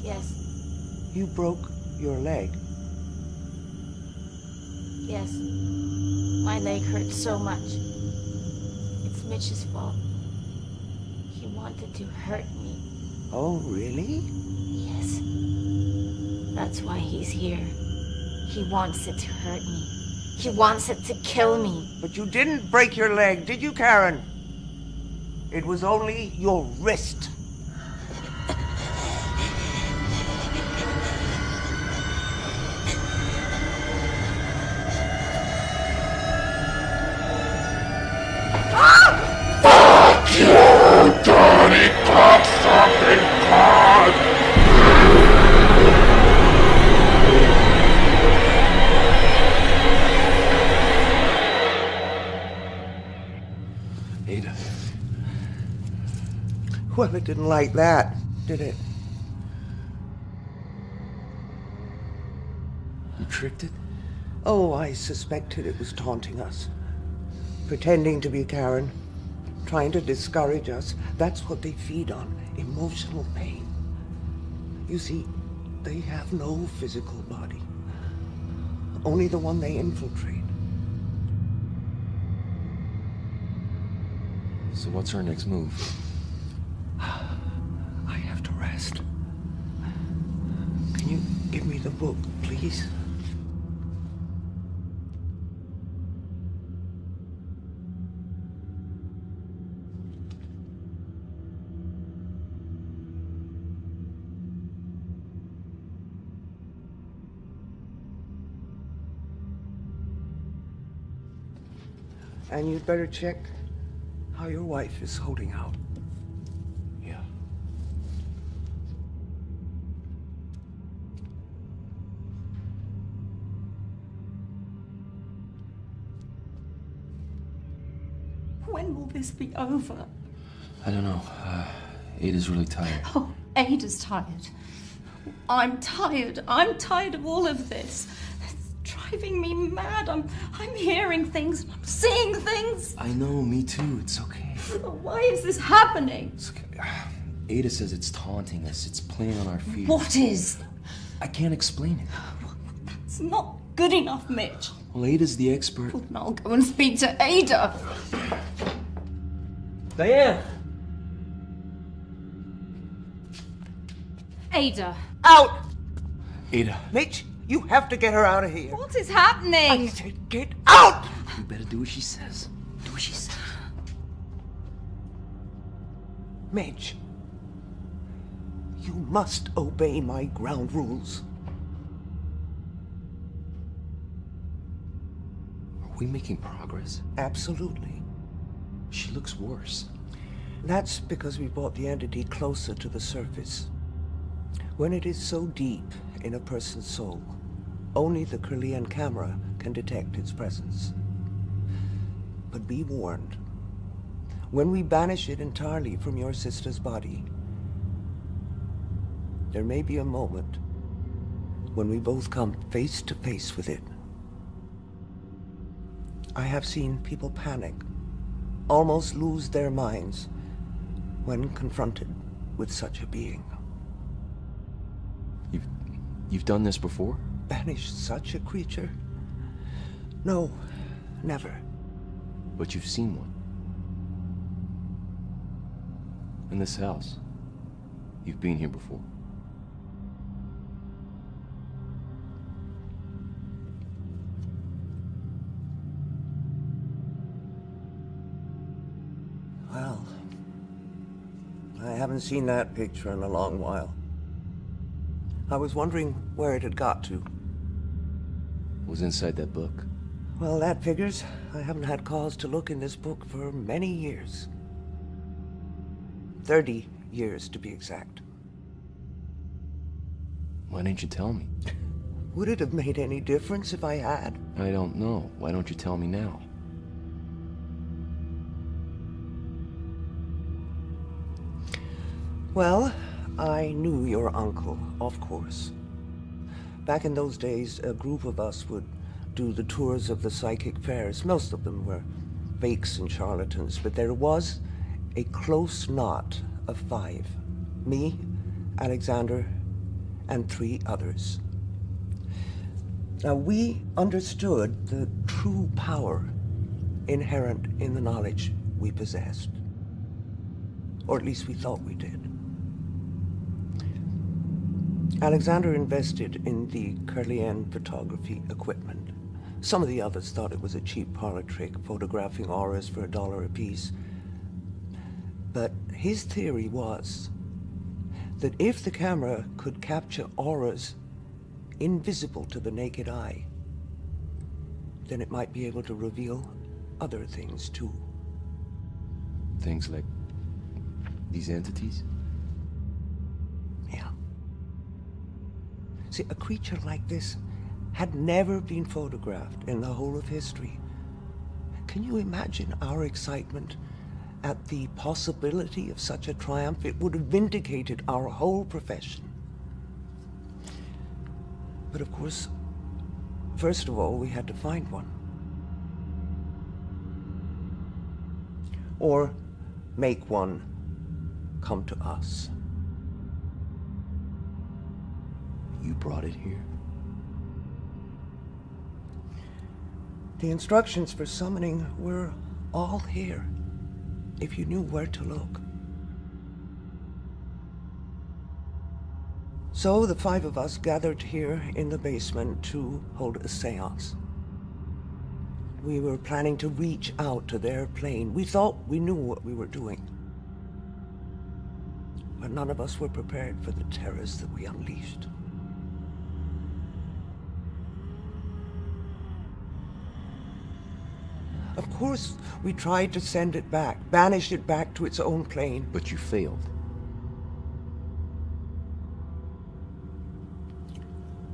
Yes. You broke your leg. Yes. My leg hurt so much. It's Mitch's fault. He wanted to hurt me. Oh, really? Yes. That's why he's here. He wants it to hurt me. He wants it to kill me. But you didn't break your leg, did you, Karen? It was only your wrist. Fuck you, dirty cocksucking cod! Ada. Well, it didn't like that. did it? You tricked it? Oh, I suspected it was taunting us. Pretending to be Karen. Trying to discourage us. That's what they feed on. Emotional pain. You see, they have no physical body. Only the one they infiltrate. So what's our next move? I have to rest. Can you give me the book, please? And you'd better check how your wife is holding out. Yeah. When will this be over? I don't know. Ada's really tired. Oh, Ada's tired. I'm tired. I'm tired of all of this. It's driving me mad. I'm hearing things. I'm seeing things. I know, me too. It's okay. Why is this happening? It's okay. Ada says it's taunting us. It's playing on our fears. What is? I can't explain it. It's not good enough, Mitch. Well, Ada's the expert. Well, then I'll go and speak to Ada. Diane! Ada. Out! Ada. Mitch, you have to get her out of here. What is happening? I said get out! You better do what she says. Do what she says. Mitch, you must obey my ground rules. Are we making progress? Absolutely. She looks worse. That's because we brought the entity closer to the surface. When it is so deep in a person's soul, only the Kirlian camera can detect its presence. But be warned, when we banish it entirely from your sister's body, there may be a moment when we both come face to face with it. I have seen people panic, almost lose their minds when confronted with such a being. You've done this before? Banished such a creature? No, never. But you've seen one. In this house. You've been here before. Well, I haven't seen that picture in a long while. I was wondering where it had got to. It was inside that book. Well, that figures. I haven't had cause to look in this book for many years. 30 years, to be exact. Why didn't you tell me? Would it have made any difference if I had? I don't know. Why don't you tell me now? Well, I knew your uncle, of course. Back in those days, a group of us would do the tours of the psychic fairs. Most of them were fakes and charlatans, but there was a close knot of 5. Me, Alexander, and 3 others. Now, we understood the true power inherent in the knowledge we possessed. Or at least we thought we did. Alexander invested in the Kirlian photography equipment. Some of the others thought it was a cheap parlor trick, photographing auras for $1 apiece. But his theory was that if the camera could capture auras invisible to the naked eye, then it might be able to reveal other things too. Things like these entities? Yeah. See, a creature like this had never been photographed in the whole of history. Can you imagine our excitement at the possibility of such a triumph, it would have vindicated our whole profession. But of course, first of all, we had to find one. Or make one come to us. You brought it here? The instructions for summoning were all here, if you knew where to look. So the 5 of us gathered here in the basement to hold a seance. We were planning to reach out to their plane. We thought we knew what we were doing. But none of us were prepared for the terrors that we unleashed. Of course, we tried to send it back, banish it back to its own plane. But you failed.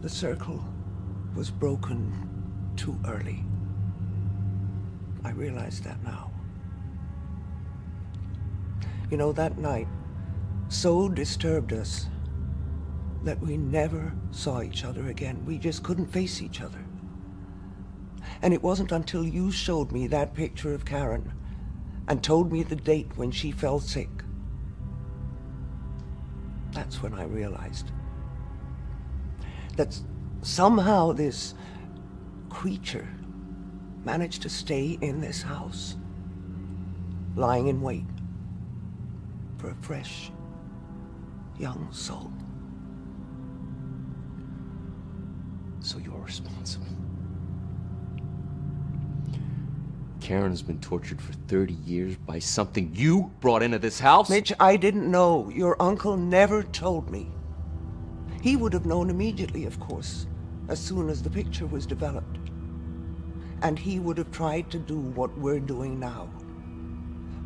The circle was broken too early. I realize that now. You know, that night so disturbed us that we never saw each other again. We just couldn't face each other. And it wasn't until you showed me that picture of Karen and told me the date when she fell sick. That's when I realized that somehow this creature managed to stay in this house, lying in wait for a fresh, young soul. So you're responsible. Karen's been tortured for 30 years by something you brought into this house? Mitch, I didn't know. Your uncle never told me. He would have known immediately, of course, as soon as the picture was developed. And he would have tried to do what we're doing now.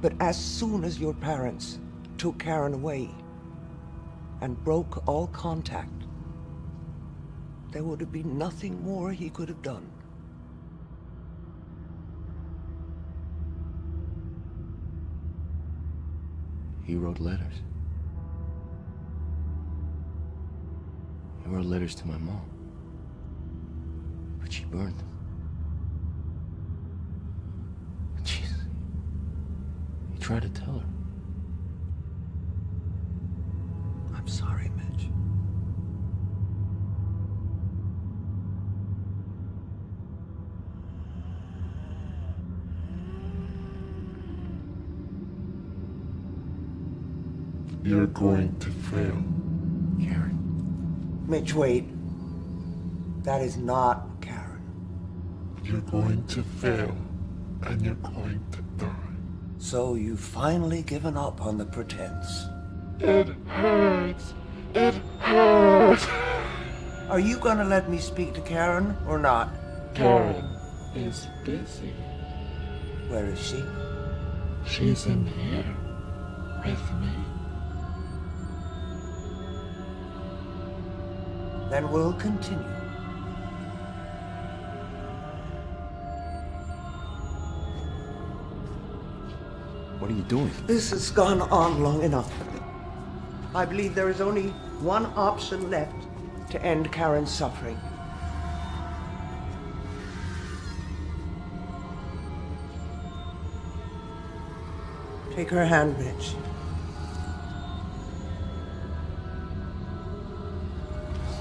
But as soon as your parents took Karen away and broke all contact, there would have been nothing more he could have done. He wrote letters. He wrote letters to my mom. But she burned them. Jesus. He tried to tell her. I'm sorry, Mitch. You're going to fail. Karen. Mitch, wait. That is not Karen. You're going to fail, and you're going to die. So you've finally given up on the pretense. It hurts. It hurts. Are you gonna let me speak to Karen or not? Karen is busy. Where is she? She's in here with me. Then we'll continue. What are you doing? This has gone on long enough. I believe there is only one option left to end Karen's suffering. Take her hand, Mitch.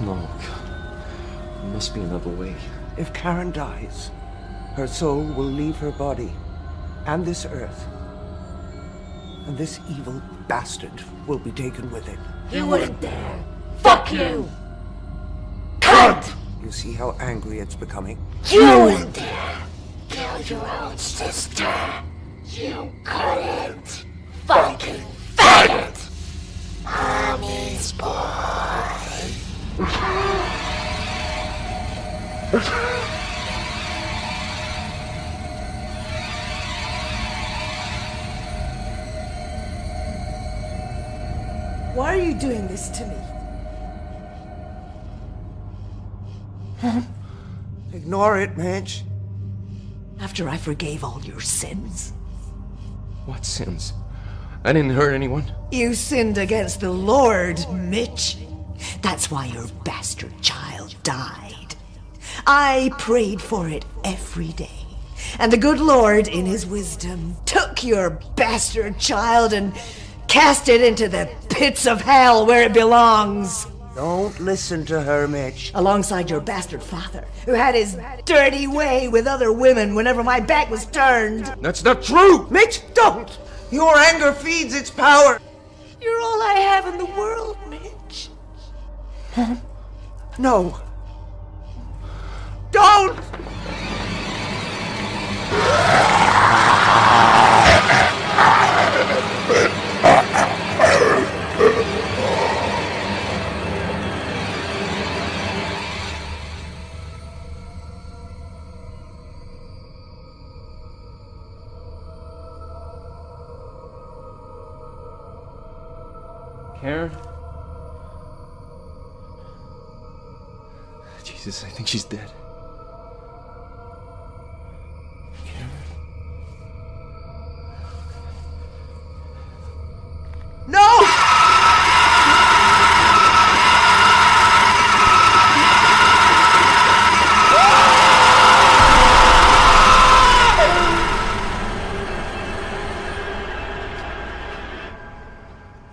No, God. There must be another way. If Karen dies, her soul will leave her body and this earth. And this evil bastard will be taken with it. You wouldn't dare. Fuck you! Cunt! You see how angry it's becoming? You wouldn't dare kill your own sister. You couldn't. Fucking faggot! Mommy's boy. Why are you doing this to me? Ignore it, Mitch. After I forgave all your sins? What sins? I didn't hurt anyone. You sinned against the Lord, Mitch. That's why your bastard child died. I prayed for it every day. And the good Lord, in his wisdom, took your bastard child and cast it into the pits of hell where it belongs. Don't listen to her, Mitch. Alongside your bastard father, who had his dirty way with other women whenever my back was turned. That's not true! Mitch, don't! Your anger feeds its power. You're all I have in the world, Mitch. Mom? No. Don't! Karen? Jesus, I think she's dead. No!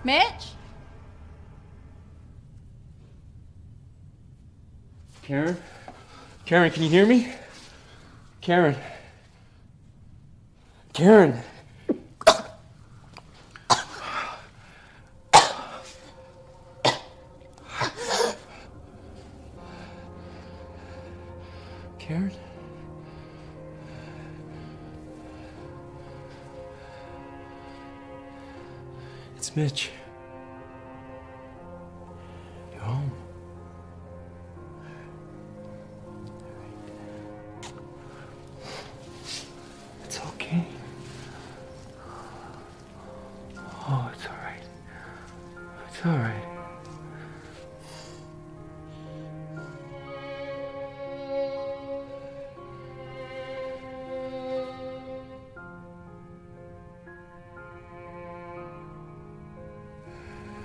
Mitch? Karen? Karen, can you hear me? Karen? Karen? Karen? It's Mitch. You're home. It's okay. Oh, it's all right. It's all right.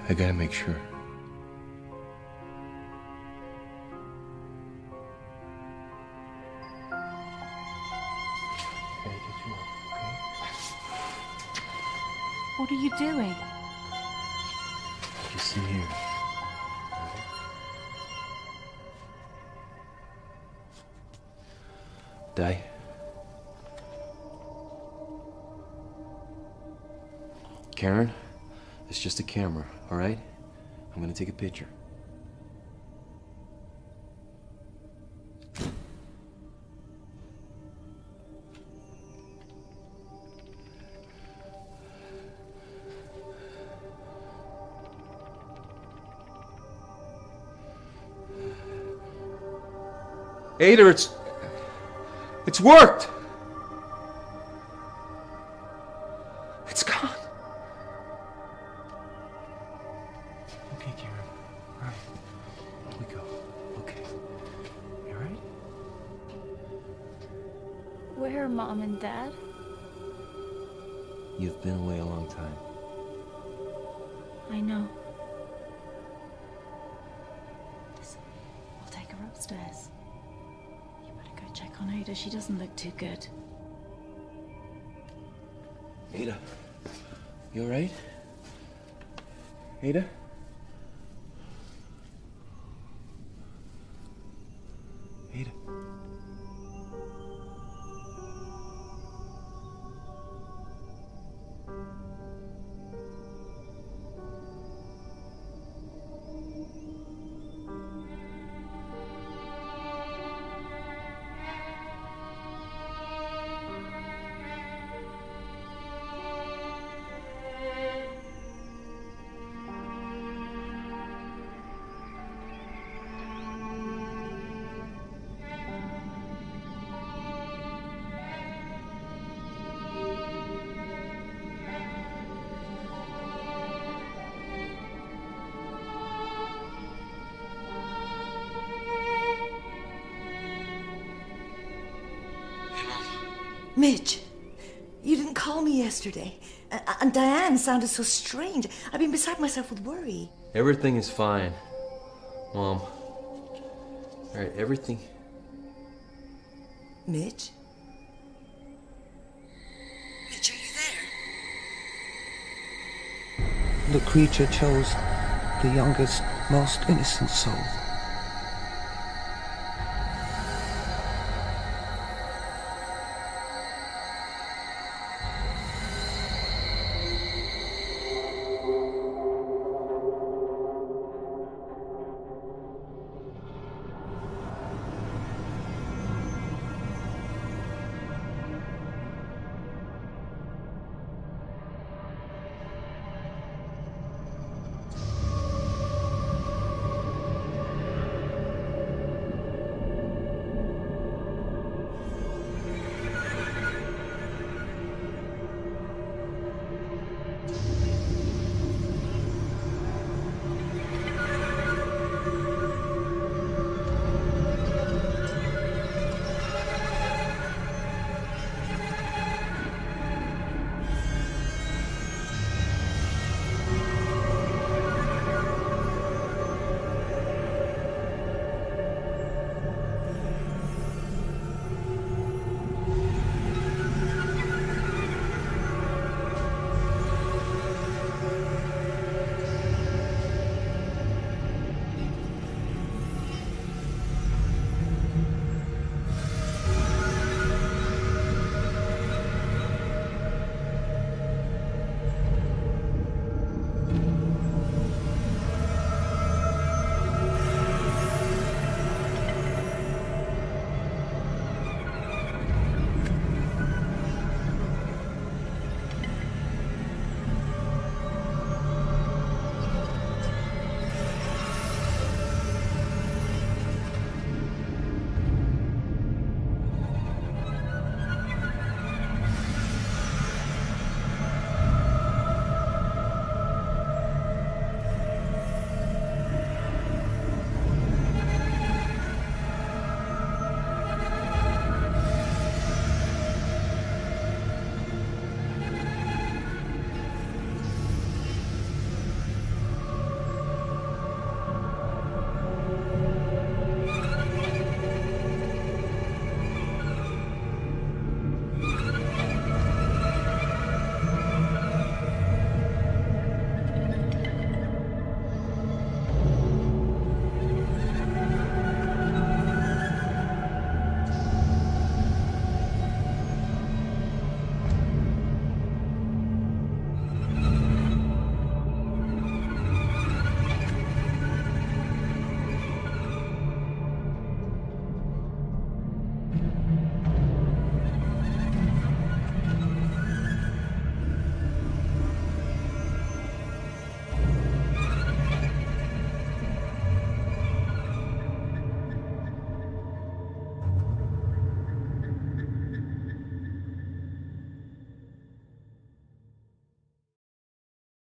I gotta make sure. Gotta get you up, okay? What are you doing? Just sit here. Die. Karen, it's just a camera, all right? I'm gonna take a picture. Ada, it's worked. It's gone. Okay, Karen. All right. Here we go. Okay. You all right? Where are Mom and Dad? You've been away a long time. I know. Listen, I'll take her upstairs. You better go check on Ada. She doesn't look too good. Ada, you all right? Ada? Ada. Mitch, you didn't call me yesterday. And Diane sounded so strange. I've been beside myself with worry. Everything is fine, Mom. All right, everything. Mitch? Mitch, are you there? The creature chose the youngest, most innocent soul.